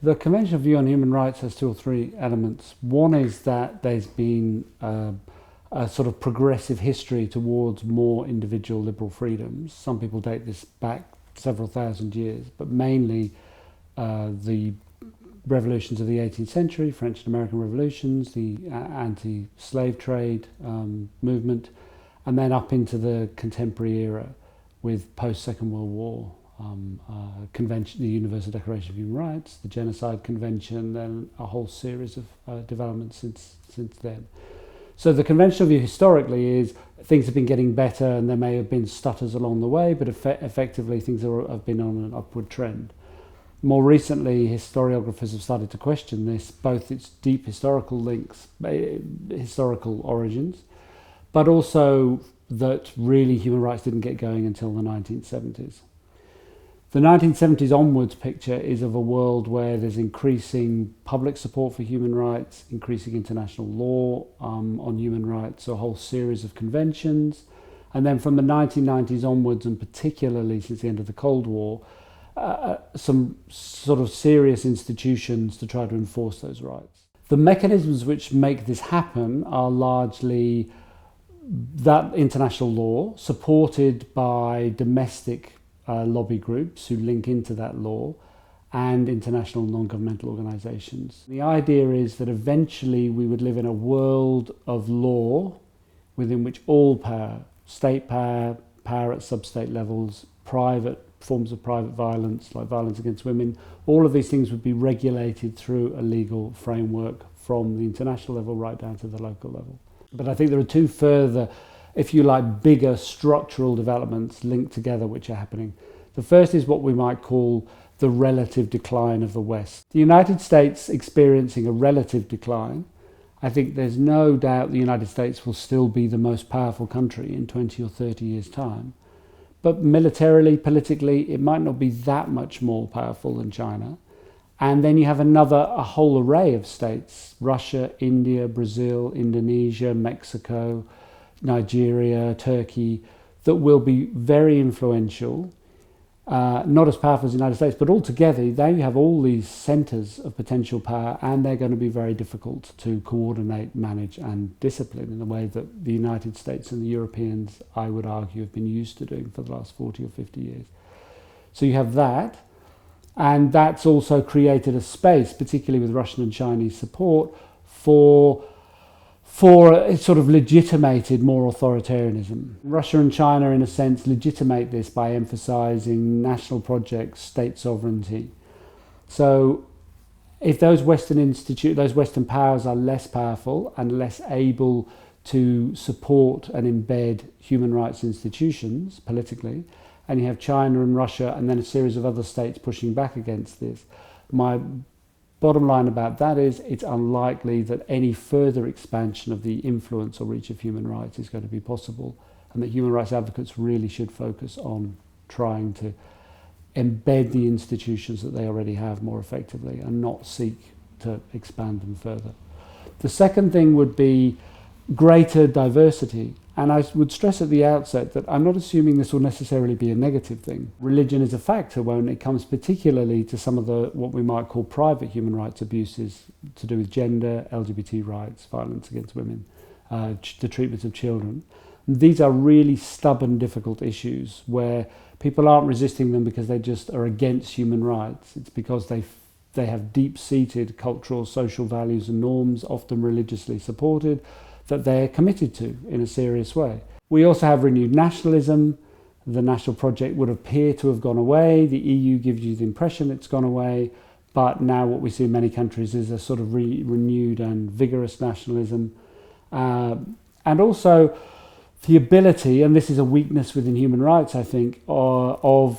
The Convention of View on Human Rights has two or three elements. One is that there's been a sort of progressive history towards more individual liberal freedoms. Some people date this back several thousand years, but mainly the revolutions of the 18th century, French and American revolutions, the anti-slave trade movement, and then up into the contemporary era with post-Second World War, convention, the Universal Declaration of Human Rights, the Genocide Convention, then a whole series of developments since then. So the conventional view historically is things have been getting better and there may have been stutters along the way, but effectively things have been on an upward trend. More recently, historiographers have started to question this, both its deep historical links, historical origins, but also that really human rights didn't get going until the 1970s. The 1970s onwards picture is of a world where there's increasing public support for human rights, increasing international law on human rights, a whole series of conventions. And then from the 1990s onwards, and particularly since the end of the Cold War, some sort of serious institutions to try to enforce those rights. The mechanisms which make this happen are largely that international law, supported by domestic lobby groups who link into that law, and international non-governmental organisations. The idea is that eventually we would live in a world of law within which all power, state power, power at sub-state levels, private forms of private violence like violence against women, all of these things would be regulated through a legal framework from the international level right down to the local level. But I think there are two further, if you like, bigger structural developments linked together which are happening. The first is what we might call the relative decline of the West. The United States experiencing a relative decline. I think there's no doubt the United States will still be the most powerful country in 20 or 30 years' time. But militarily, politically, it might not be that much more powerful than China. And then you have a whole array of states, Russia, India, Brazil, Indonesia, Mexico, Nigeria, Turkey, that will be very influential, not as powerful as the United States, but altogether, now you have all these centres of potential power, and they're going to be very difficult to coordinate, manage, and discipline in the way that the United States and the Europeans, I would argue, have been used to doing for the last 40 or 50 years. So you have that, and that's also created a space, particularly with Russian and Chinese support, for it sort of legitimated more authoritarianism. Russia and China, in a sense, legitimate this by emphasizing national projects, state sovereignty. So if those Western powers are less powerful and less able to support and embed human rights institutions politically, and you have China and Russia and then a series of other states pushing back against this, my bottom line about that is it's unlikely that any further expansion of the influence or reach of human rights is going to be possible, and that human rights advocates really should focus on trying to embed the institutions that they already have more effectively and not seek to expand them further. The second thing would be greater diversity. And I would stress at the outset that I'm not assuming this will necessarily be a negative thing. Religion is a factor when it comes particularly to some of the what we might call private human rights abuses to do with gender, LGBT rights, violence against women, the treatment of children. These are really stubborn, difficult issues where people aren't resisting them because they just are against human rights. It's because they have deep-seated cultural, social values and norms, often religiously supported, that they're committed to in a serious way. We also have renewed nationalism. The national project would appear to have gone away. The EU gives you the impression it's gone away, but now what we see in many countries is a sort of renewed and vigorous nationalism. And also the ability, and this is a weakness within human rights, I think, of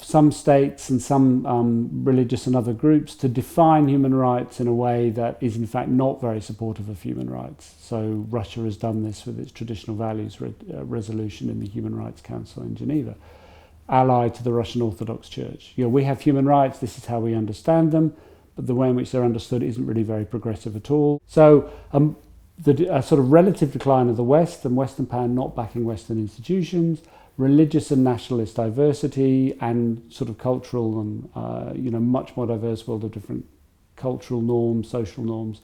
some states and some religious and other groups to define human rights in a way that is in fact not very supportive of human rights. So Russia has done this with its traditional values resolution in the Human Rights Council in Geneva, allied to the Russian Orthodox Church. We have human rights, this is how we understand them, but the way in which they're understood isn't really very progressive at all. So a sort of relative decline of the West and Western power not backing Western institutions, religious and nationalist diversity and sort of cultural and much more diverse world of different cultural norms, social norms.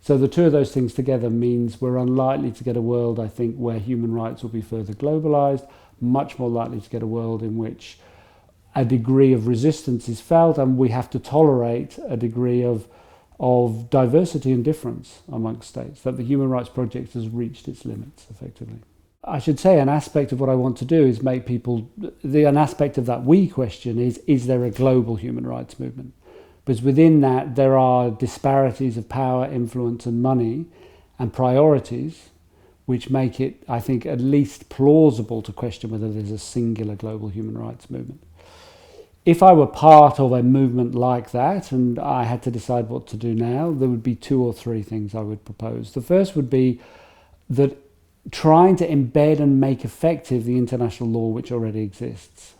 So the two of those things together means we're unlikely to get a world, I think, where human rights will be further globalized, much more likely to get a world in which a degree of resistance is felt and we have to tolerate a degree of diversity and difference amongst states, that the human rights project has reached its limits, effectively. I should say an aspect of what I want to do is make people, an aspect of that we question is there a global human rights movement? Because within that there are disparities of power, influence and money and priorities which make it, I think, at least plausible to question whether there's a singular global human rights movement. If I were part of a movement like that and I had to decide what to do now, there would be two or three things I would propose. The first would be that trying to embed and make effective the international law which already exists.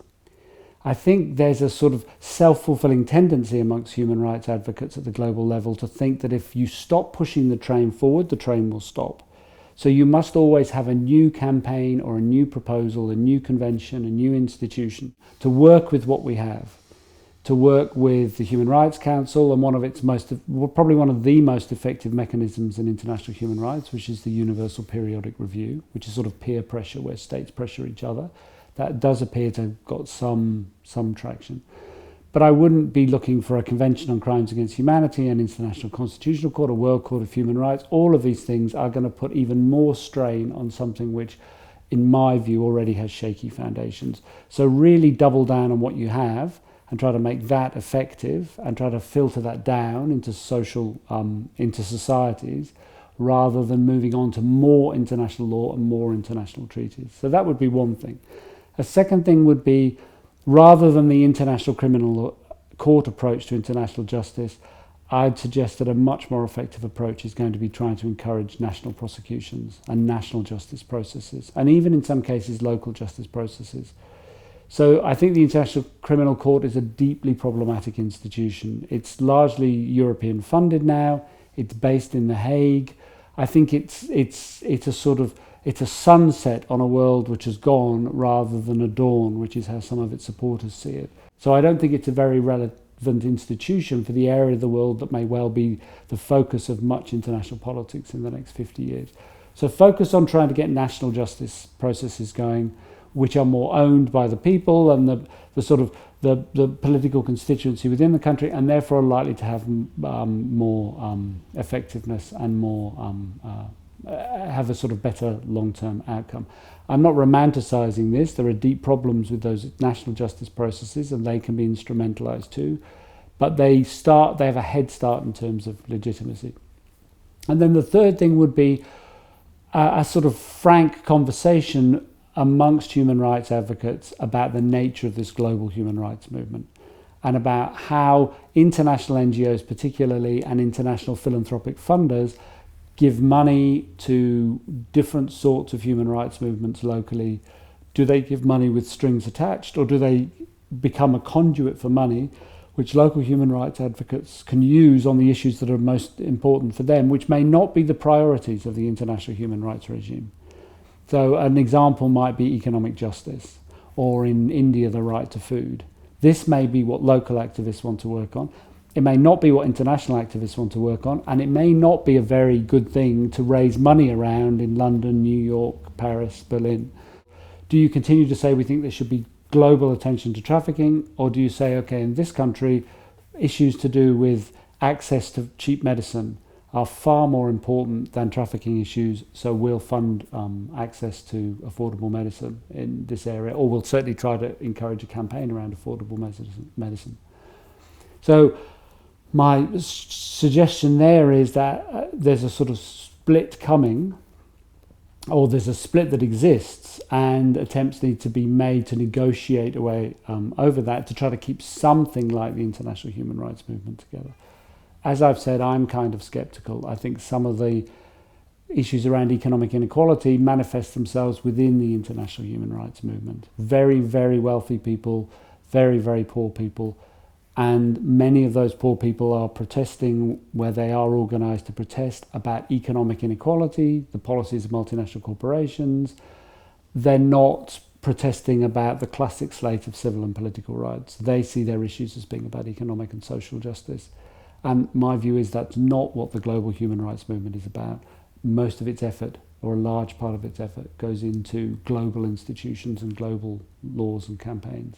I think there's a sort of self-fulfilling tendency amongst human rights advocates at the global level to think that if you stop pushing the train forward, the train will stop. So you must always have a new campaign or a new proposal, a new convention, a new institution to work with what we have, to work with the Human Rights Council and probably one of the most effective mechanisms in international human rights, which is the Universal Periodic Review, which is sort of peer pressure where states pressure each other. That does appear to have got some traction. But I wouldn't be looking for a Convention on Crimes Against Humanity, an International Constitutional Court, a World Court of Human Rights. All of these things are going to put even more strain on something which, in my view, already has shaky foundations. So really double down on what you have and try to make that effective and try to filter that down into into societies, rather than moving on to more international law and more international treaties. So that would be one thing. A second thing would be, rather than the International Criminal Court approach to international justice, I'd suggest that a much more effective approach is going to be trying to encourage national prosecutions and national justice processes, and even in some cases local justice processes. So I think the International Criminal Court is a deeply problematic institution. It's largely European funded now. It's based in The Hague. I think it's a sunset on a world which has gone rather than a dawn, which is how some of its supporters see it. So I don't think it's a very relevant institution for the area of the world that may well be the focus of much international politics in the next 50 years. So focus on trying to get national justice processes going, which are more owned by the people and the political constituency within the country, and therefore are likely to have more effectiveness and more have a sort of better long-term outcome. I'm not romanticizing this. There are deep problems with those national justice processes, and they can be instrumentalized too. But they have a head start in terms of legitimacy. And then the third thing would be a sort of frank conversation amongst human rights advocates about the nature of this global human rights movement, and about how international NGOs particularly and international philanthropic funders give money to different sorts of human rights movements locally. Do they give money with strings attached, or do they become a conduit for money which local human rights advocates can use on the issues that are most important for them, which may not be the priorities of the international human rights regime? So an example might be economic justice, or in India, the right to food. This may be what local activists want to work on. It may not be what international activists want to work on, and it may not be a very good thing to raise money around in London, New York, Paris, Berlin. Do you continue to say we think there should be global attention to trafficking, or do you say, okay, in this country, issues to do with access to cheap medicine are far more important than trafficking issues, so we'll fund access to affordable medicine in this area, or we'll certainly try to encourage a campaign around affordable medicine. So my suggestion there is that there's a sort of split coming, or there's a split that exists, and attempts need to be made to negotiate a way over that to try to keep something like the international human rights movement together. As I've said, I'm kind of skeptical. I think some of the issues around economic inequality manifest themselves within the international human rights movement. Very, very wealthy people, very, very poor people, and many of those poor people are protesting where they are organised to protest about economic inequality, the policies of multinational corporations. They're not protesting about the classic slate of civil and political rights. They see their issues as being about economic and social justice. And my view is that's not what the global human rights movement is about. Most of its effort, or a large part of its effort, goes into global institutions and global laws and campaigns.